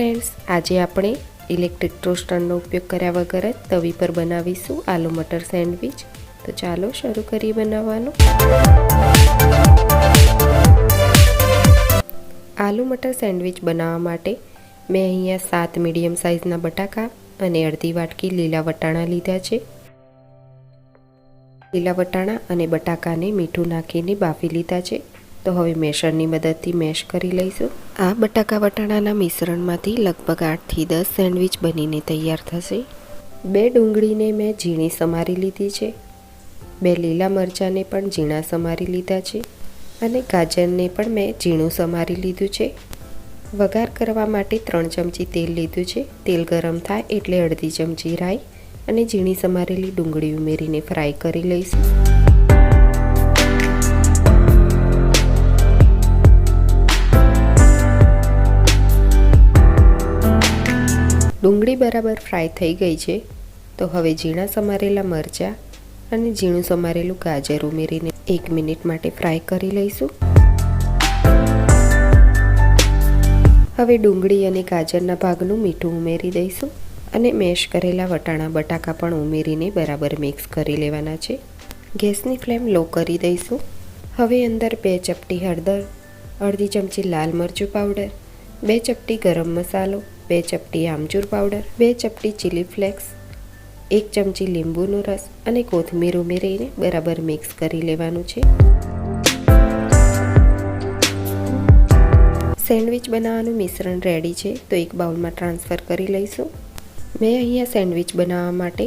Friends, આજે આપણે electric ટોસ્ટરનો ઉપયોગ કર્યા વગર જ તવી પર બનાવીશું આલુ મટર સેન્ડવિચ. તો ચાલો શરૂ કરીએ બનાવવાનું. આલુ મટર સેન્ડવિચ બનાવવા માટે મેં અહીંયા 7 મીડિયમ સાઇઝના બટાકા અને અડધી વાટકી લીલા વટાણા લીધા છે. લીલા વટાણા અને બટાકાને મીઠું નાખીને બાફી લીધા છે. તો હવે મેશરની મદદથી મેશ કરી લઈશું. આ બટાકા વટાણાના મિશ્રણમાંથી લગભગ 8 થી 10 સેન્ડવિચ બનીને તૈયાર થશે. 2 ડુંગળીને મેં ઝીણી સમારી લીધી છે. 2 લીલા મરચાંને પણ ઝીણા સમારી લીધા છે અને ગાજરને પણ મેં ઝીણું સમારી લીધું છે. વઘાર કરવા માટે 3 ચમચી તેલ લીધું છે. તેલ ગરમ થાય એટલે અડધી ચમચી રાઈ અને ઝીણી સમારેલી ડુંગળી ઉમેરીને ફ્રાય કરી લઈશું. ડુંગળી બરાબર ફ્રાય થઈ ગઈ છે. તો હવે ઝીણા સમારેલા મરચાં અને ઝીણું સમારેલું ગાજર ઉમેરીને 1 મિનિટ માટે ફ્રાય કરી લઈશું. હવે ડુંગળી અને ગાજરના ભાગનું મીઠું ઉમેરી દઈશું અને મેશ કરેલા વટાણા બટાકા પણ ઉમેરીને બરાબર મિક્સ કરી લેવાના છે. ગેસની ફ્લેમ લો કરી દઈશું. હવે અંદર 2 ચપટી હળદર, અડધી ચમચી લાલ મરચું પાવડર, 2 ચપટી ગરમ મસાલો, 2 ચપટી આમચૂર પાવડર, 2 ચપટી ચીલી ફ્લેક્સ, 1 ચમચી લીંબુનો રસ અને કોથમીર ઉમેરીને બરાબર મિક્સ કરી લેવાનું છે. સેન્ડવિચ બનાવવાનું મિશ્રણ રેડી છે. તો એક બાઉલમાં ટ્રાન્સફર કરી લઈશું. મેં અહીંયા સેન્ડવિચ બનાવવા માટે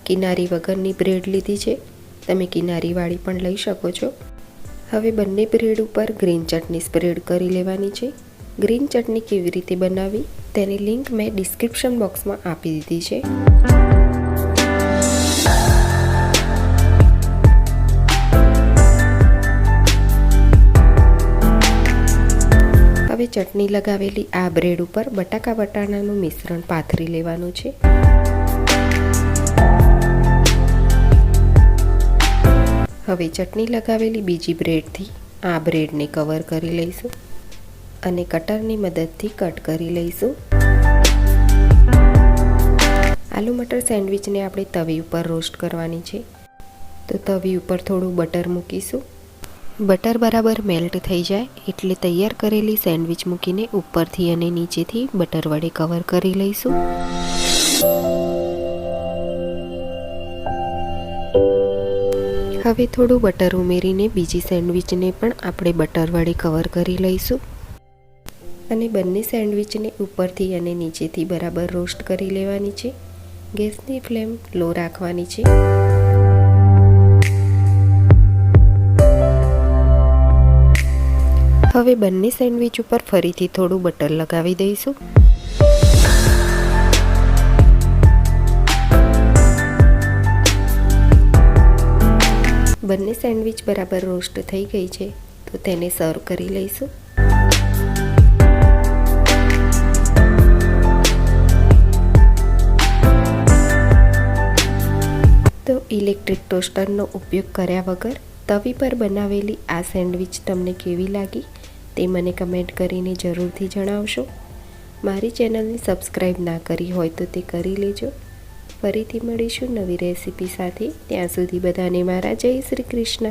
કિનારી વગરની બ્રેડ લીધી છે. તમે કિનારીવાળી પણ લઈ શકો છો. હવે બંને બ્રેડ ઉપર ગ્રીન ચટણી સ્પ્રેડ કરી લેવાની છે. ગ્રીન ચટણી કેવી રીતે બનાવવી તેની લિંક મેં ડિસ્ક્રિપ્શન બોક્સમાં આપી દીધી છે. હવે ચટણી લગાવેલી આ બ્રેડ ઉપર બટાકા વટાણાનું મિશ્રણ પાથરી લેવાનું છે. હવે ચટણી લગાવેલી બીજી બ્રેડથી આ બ્રેડને કવર કરી લઈશું અને કટરની મદદથી કટ કરી લઈશું. આલુ મટર સેન્ડવિચને આપણે તવી ઉપર રોસ્ટ કરવાની છે. તો તવી ઉપર થોડું બટર મૂકીશું. બટર બરાબર મેલ્ટ થઈ જાય એટલે તૈયાર કરેલી સેન્ડવિચ મૂકીને ઉપરથી અને નીચેથી બટર વડે કવર કરી લઈશું. હવે થોડું બટર ઉમેરીને બીજી સેન્ડવિચને પણ આપણે બટર વડે કવર કરી લઈશું અને બંને સેન્ડવિચને ઉપરથી અને નીચેથી બરાબર રોસ્ટ કરી લેવાની છે. ગેસની ફ્લેમ લો રાખવાની છે. હવે બંને સેન્ડવિચ ઉપર ફરીથી થોડું બટર લગાવી દઈશું. બંને સેન્ડવિચ બરાબર રોસ્ટ થઈ ગઈ છે. તો તેને સર્વ કરી લઈશું. તો ઇલેક્ટ્રિક ટોસ્ટરનો ઉપયોગ કર્યા વગર તવી પર બનાવેલી આ સેન્ડવિચ તમને કેવી લાગી તે મને કમેન્ટ કરીને જરૂરથી જણાવશો. મારી ચેનલને સબસ્ક્રાઈબ ના કરી હોય તો તે કરી લેજો. ફરીથી મળીશું નવી રેસીપી સાથે. ત્યાં સુધી બધાને મારા જય શ્રી કૃષ્ણ.